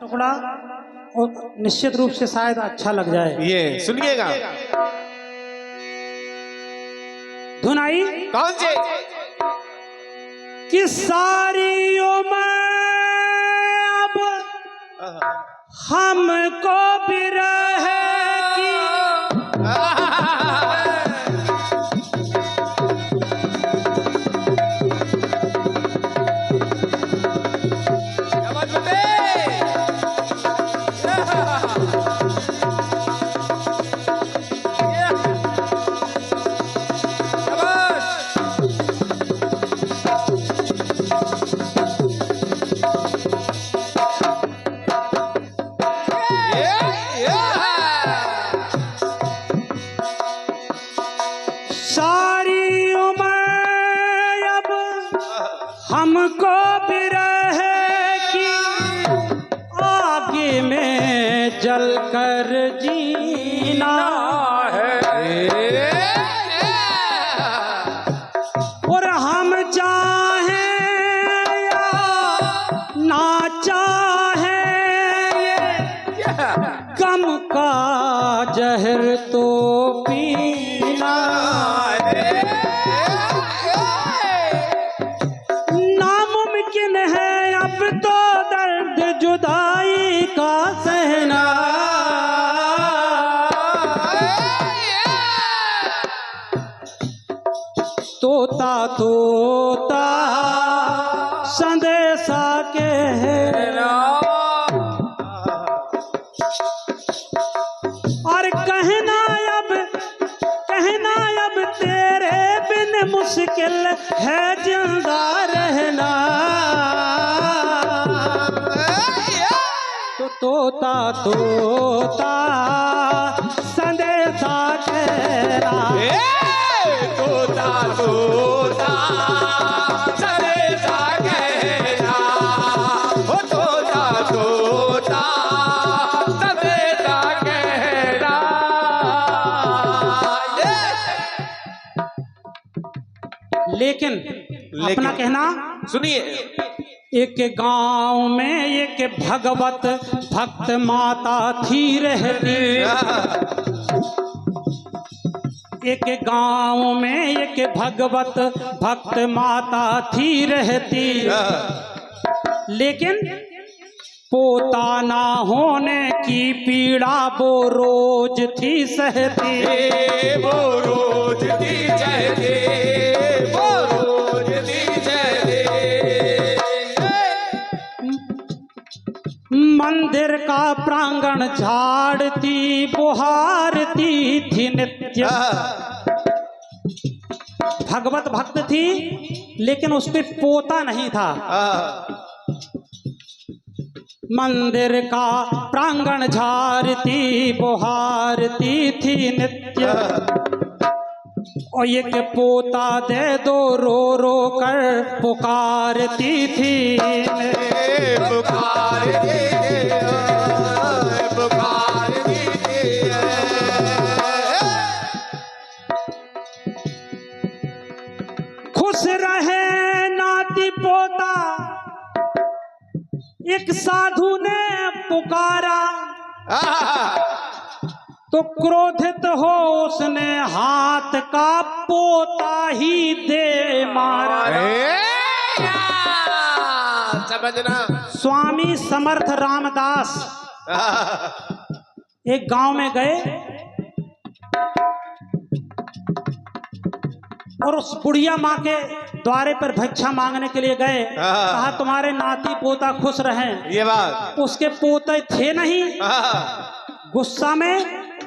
टुकड़ा और निश्चित रूप से शायद अच्छा लग जाए। ये सुनिएगा। धुन आई कौन से? कि सारी उम्र अब हमको बिरह की सारी उम्र अब हमको बिरह की आगे में जलकर जीना है और हम चाहें या ना चाहें ये गम का जहर तो पीना नामुमकिन है अब तो दर्द जुदाई का सहना। तोता तोता संदेशा कहना और कहना अब तेरे बिन मुश्किल है जिंदा रहना। तो तोता तोता संदेशा कहना तोता तोता संदेशा कहना हो तोता तोता संदेशा कहना। लेकिन अपना कहना सुनिए। एक गांव में एक भगवत भक्त माता थी रहती। एक गांव में एक भगवत भक्त माता थी रहती। लेकिन पोता ना होने की पीड़ा वो रोज थी सहती। वो रोज थी सहती, वो रोज थी सहती। मंदिर का प्रांगण झाड़ती बुहारती थी नित्य। भगवत भक्त थी लेकिन उस पे पोता नहीं था। मंदिर का प्रांगण झाड़ती बुहारती थी नित्य और एक पोता दे दो रो रो कर पुकारती थी। पुकारती खुश रहे नाती पोता एक साधु ने पुकारा तो क्रोधित हो उसने हाथ का पोता ही दे मारा। समझना। स्वामी समर्थ रामदास एक गांव में गए और उस बुढ़िया माँ के द्वारे पर भिक्षा मांगने के लिए गए। कहा तुम्हारे नाती पोता खुश रहें। ये बात उसके पोते थे नहीं। गुस्सा में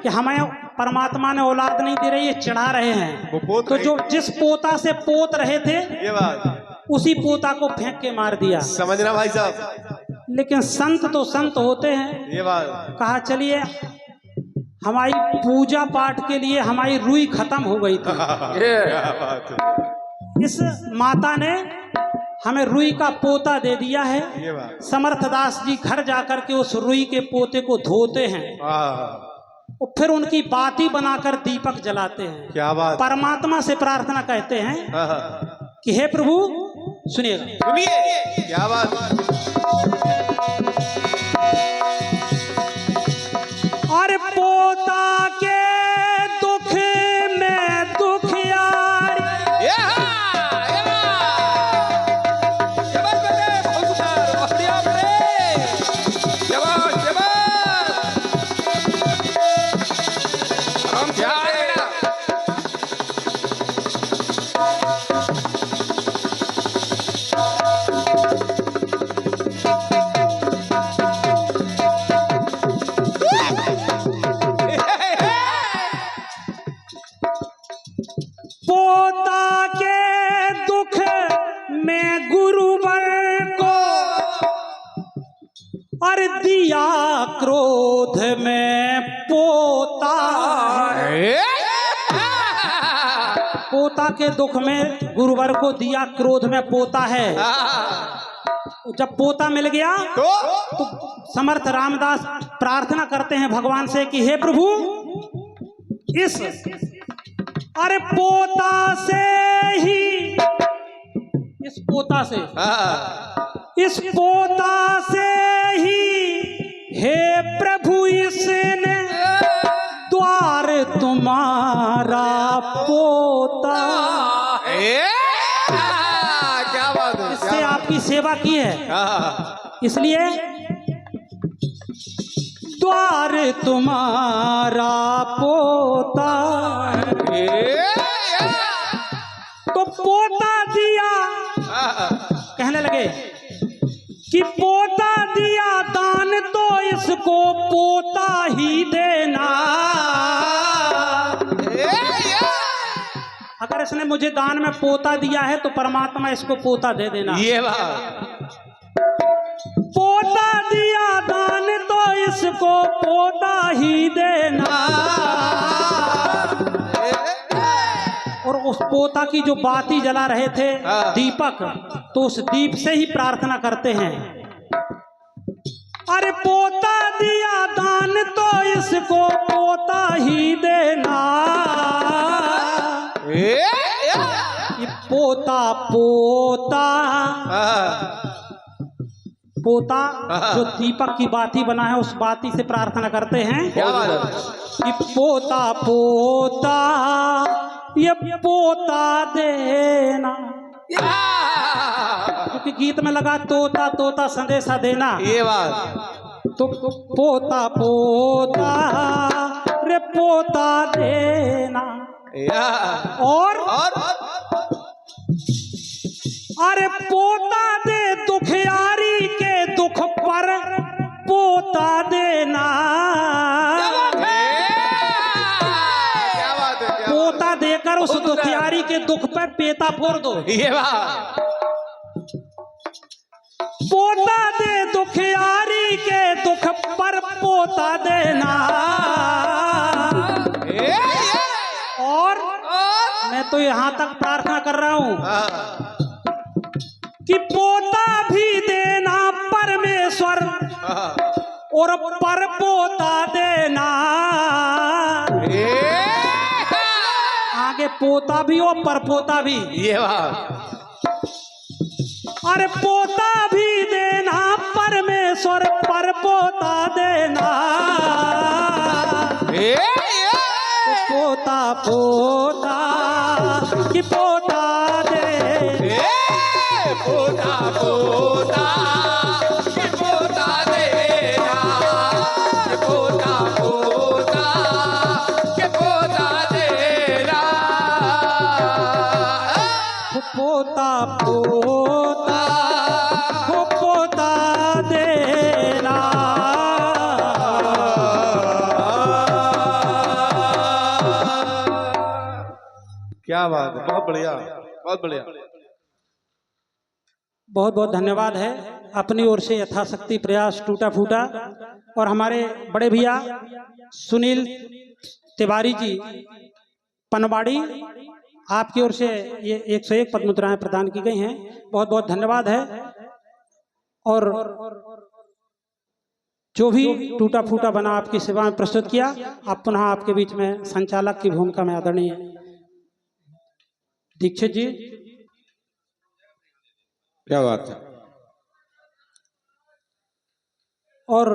कि हमें परमात्मा ने औलाद नहीं दे रही है चिढ़ा रहे हैं। तो जो जिस पोता से पोत रहे थे ये बात उसी पोता को फेंक के मार दिया। समझना भाई साहब। लेकिन संत तो संत होते हैं। ये बात कहा चलिए हमारी पूजा पाठ के लिए हमारी रुई खत्म हो गई थी। इस माता ने हमें रुई का पोता दे दिया है। समर्थदास जी घर जाकर के उस रुई के पोते को धोते हैं और फिर उनकी बाती बनाकर दीपक जलाते हैं। क्या बात। परमात्मा से प्रार्थना कहते हैं कि हे प्रभु सुनिएगा। सुनिए क्या बात। दिया क्रोध में पोता है। पोता के दुख में गुरुवर को दिया क्रोध में पोता है। जब पोता मिल गया तो समर्थ रामदास प्रार्थना करते हैं भगवान से कि हे प्रभु, अरे पोता से ही, इस पोता से, इस पोता से ही हे प्रभु इसने द्वार तुम्हारा पोता, क्या बात है, इससे आपकी सेवा की है, इसलिए द्वार तुम्हारा पोता है। तो पोता दिया, कहने लगे कि पोता दिया दान तो इसको पोता ही देना। अगर इसने मुझे दान में पोता दिया है तो परमात्मा इसको पोता दे देना। ये बात, पोता दिया दान तो इसको पोता ही देना। और उस पोता की जो बाती जला रहे थे दीपक, तो उस दीप से ही प्रार्थना करते हैं, अरे पोता दिया दान तो इसको पोता ही देना। ये पोता पोता पोता जो दीपक की बाती बना है उस बाती से प्रार्थना करते हैं कि पोता पोता ये पोता देना। क्योंकि गीत में लगा तोता तोता संदेशा देना, ये बात, तो पोता पोता रे पोता देना। और अरे पोता दे दुखियारी के दुख पर पोता देना। पोता देकर उस दुखियारी के दुख पर पेता फोड़ दो। ये बात, पोता दे दुखियारी के दुख पर पोता देना। और मैं तो यहां तक प्रार्थना कर रहा हूं कि पोता भी देना परमेश्वर और पर पोता देना। आगे पोता भी और पर पोता भी। ये बात, अरे पोता भी देना परमेश्वर पर पोता देना। पोता पोता कि पोता दे, पोता पोता कि पोता देना, पोता पोता कि पोता देना। पोता पोता पोता देना। क्या बात है, बहुत बढ़िया, बहुत बढ़िया। बहुत बहुत धन्यवाद है। अपनी ओर से यथाशक्ति प्रयास टूटा फूटा। और हमारे बड़े भैया सुनील तिवारी जी पनवाड़ी, आपकी ओर से ये 101 पद्म मुद्राएं प्रदान की गई हैं। बहुत बहुत धन्यवाद है। और जो भी टूटा फूटा बना आपकी सेवा में प्रस्तुत किया, आप पुनः आपके बीच में संचालक की भूमिका में आदरणीय दीक्षित जी। क्या बात है। और